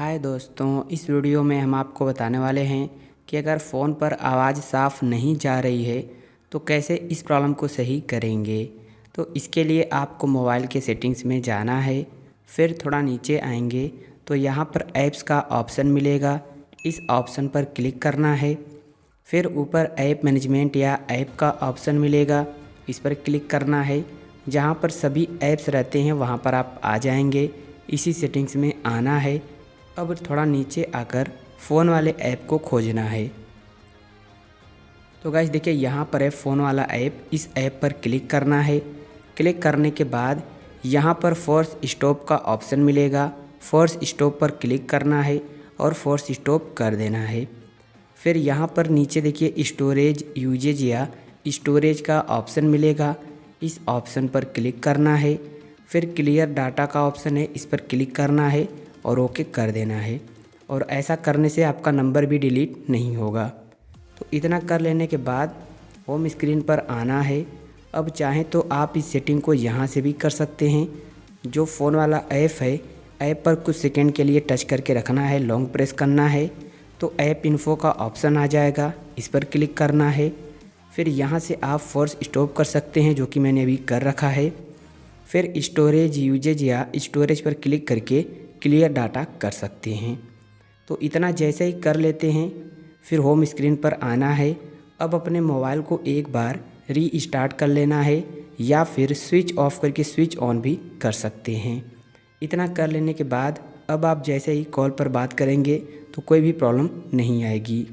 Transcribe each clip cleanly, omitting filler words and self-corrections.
हाय दोस्तों, इस वीडियो में हम आपको बताने वाले हैं कि अगर फ़ोन पर आवाज़ साफ़ नहीं जा रही है तो कैसे इस प्रॉब्लम को सही करेंगे। तो इसके लिए आपको मोबाइल के सेटिंग्स में जाना है। फिर थोड़ा नीचे आएंगे तो यहाँ पर ऐप्स का ऑप्शन मिलेगा, इस ऑप्शन पर क्लिक करना है। फिर ऊपर ऐप मैनेजमेंट या ऐप का ऑप्शन मिलेगा, इस पर क्लिक करना है। जहाँ पर सभी ऐप्स रहते हैं वहाँ पर आप आ जाएंगे, इसी सेटिंग्स में आना है। अब थोड़ा नीचे आकर फ़ोन वाले ऐप को खोजना है। तो गाइस देखिए, यहाँ पर है फ़ोन वाला ऐप, इस ऐप पर क्लिक करना है। क्लिक करने के बाद यहाँ पर फोर्स स्टॉप का ऑप्शन मिलेगा, फोर्स स्टॉप पर क्लिक करना है और फोर्स स्टॉप कर देना है। फिर यहाँ पर नीचे देखिए स्टोरेज यूजेज या स्टोरेज का ऑप्शन मिलेगा, इस ऑप्शन पर क्लिक करना है। फिर क्लियर डाटा का ऑप्शन है, इस पर क्लिक करना है और ओके कर देना है। और ऐसा करने से आपका नंबर भी डिलीट नहीं होगा। तो इतना कर लेने के बाद होम स्क्रीन पर आना है। अब चाहें तो आप इस सेटिंग को यहाँ से भी कर सकते हैं। जो फ़ोन वाला ऐप है, ऐप पर कुछ सेकंड के लिए टच करके रखना है, लॉन्ग प्रेस करना है तो ऐप इन्फो का ऑप्शन आ जाएगा, इस पर क्लिक करना है। फिर यहाँ से आप फोर्स स्टॉप कर सकते हैं, जो कि मैंने अभी कर रखा है। फिर स्टोरेज यूजेज या स्टोरेज पर क्लिक करके क्लियर डाटा कर सकते हैं। तो इतना जैसे ही कर लेते हैं फिर होम स्क्रीन पर आना है। अब अपने मोबाइल को एक बार रीस्टार्ट कर लेना है या फिर स्विच ऑफ करके स्विच ऑन भी कर सकते हैं। इतना कर लेने के बाद अब आप जैसे ही कॉल पर बात करेंगे तो कोई भी प्रॉब्लम नहीं आएगी।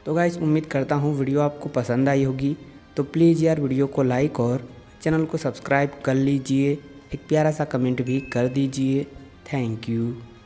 तो गाइस, उम्मीद करता हूँ वीडियो आपको पसंद आई होगी। तो प्लीज़ यार वीडियो को लाइक और चैनल को सब्सक्राइब कर लीजिए, एक प्यारा सा कमेंट भी कर दीजिए। Thank you.